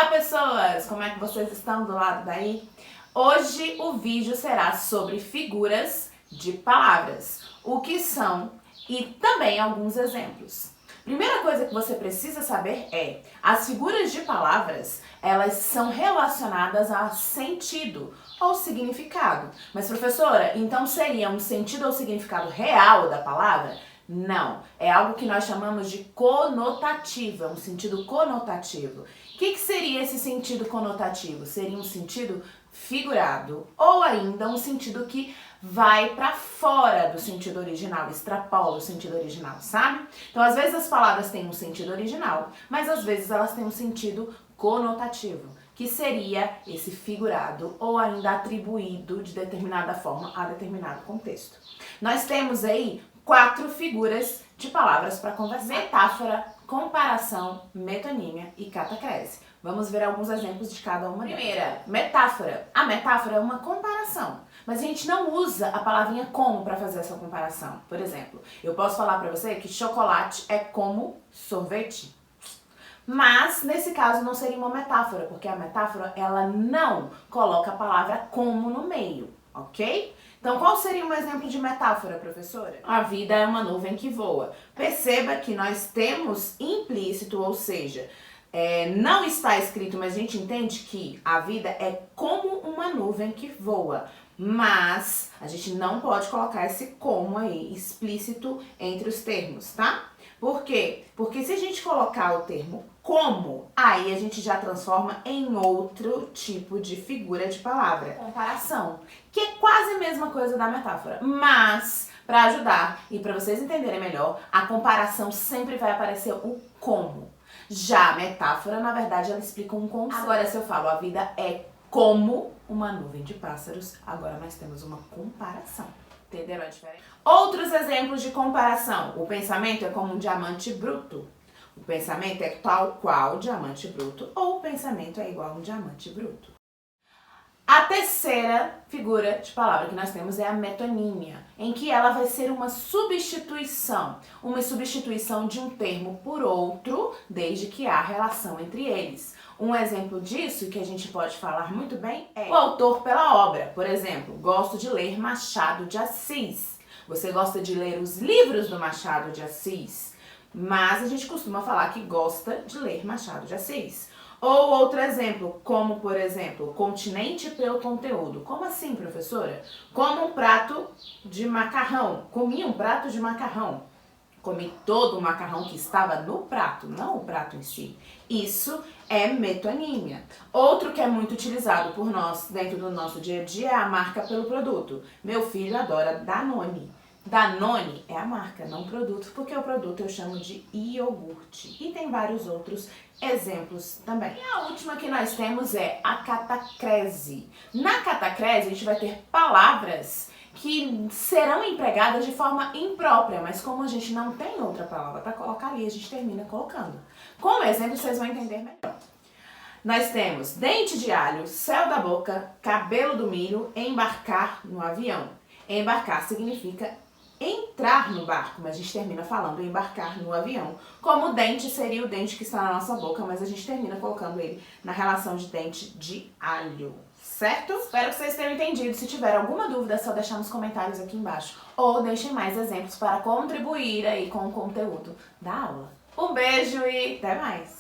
pessoas! Como é que vocês estão do lado daí? Hoje o vídeo será sobre figuras de palavras, o que são e também alguns exemplos. Primeira coisa que você precisa saber é, as figuras de palavras, elas são relacionadas a sentido ou significado. Mas professora, então seria um sentido ou significado real da palavra? Não, é algo que nós chamamos de conotativo, é um sentido conotativo. O que seria esse sentido conotativo? Seria um sentido figurado ou ainda um sentido que vai para fora do sentido original, extrapola o sentido original, sabe? Então, às vezes as palavras têm um sentido original, mas às vezes elas têm um sentido conotativo, que seria esse figurado ou ainda atribuído de determinada forma a determinado contexto. Nós temos aí 4 figuras de palavras para conversar: metáfora, comparação, metonímia e catacrese. Vamos ver alguns exemplos de cada uma. Primeira, metáfora. A metáfora é uma comparação, mas a gente não usa a palavrinha como para fazer essa comparação. Por exemplo, eu posso falar para você que chocolate é como sorvete. Mas, nesse caso, não seria uma metáfora, porque a metáfora, ela não coloca a palavra como no meio, ok? Então, qual seria um exemplo de metáfora, professora? A vida é uma nuvem que voa. Perceba que nós temos implícito, ou seja, não está escrito, mas a gente entende que a vida é como uma nuvem que voa. Mas a gente não pode colocar esse como aí explícito entre os termos, tá? Por quê? Porque se a gente colocar o termo como, aí a gente já transforma em outro tipo de figura de palavra. Comparação, que é quase a mesma coisa da metáfora, mas para ajudar e para vocês entenderem melhor, a comparação sempre vai aparecer o como. Já a metáfora, na verdade, ela explica um conceito. Agora, se eu falo a vida é como uma nuvem de pássaros, agora nós temos uma comparação. Entenderam a diferença? Outros exemplos de comparação. O pensamento é como um diamante bruto. O pensamento é tal qual diamante bruto, ou o pensamento é igual a um diamante bruto. A terceira figura de palavra que nós temos é a metonímia, em que ela vai ser uma substituição de um termo por outro, desde que há relação entre eles. Um exemplo disso, que a gente pode falar muito bem, é o autor pela obra. Por exemplo, gosto de ler Machado de Assis. Você gosta de ler os livros do Machado de Assis, mas a gente costuma falar que gosta de ler Machado de Assis. Ou outro exemplo, como por exemplo, continente pelo conteúdo. Como assim, professora? Como um prato de macarrão. Comi um prato de macarrão. Comi todo o macarrão que estava no prato, não o prato em si. Isso é metonímia. Outro que é muito utilizado por nós dentro do nosso dia a dia é a marca pelo produto. Meu filho adora Danone. Danone é a marca, não o produto, porque o produto eu chamo de iogurte. E tem vários outros exemplos também. E a última que nós temos é a catacrese. Na catacrese a gente vai ter palavras que serão empregadas de forma imprópria, mas como a gente não tem outra palavra para colocar ali, a gente termina colocando. Como exemplo, vocês vão entender melhor. Nós temos dente de alho, céu da boca, cabelo do milho, embarcar no avião. Embarcar significa entrar no barco, mas a gente termina falando embarcar no avião. Como dente seria o dente que está na nossa boca, mas a gente termina colocando ele na relação de dente de alho, certo? Espero que vocês tenham entendido. Se tiver alguma dúvida, é só deixar nos comentários aqui embaixo. Ou deixem mais exemplos para contribuir aí com o conteúdo da aula. Um beijo e até mais!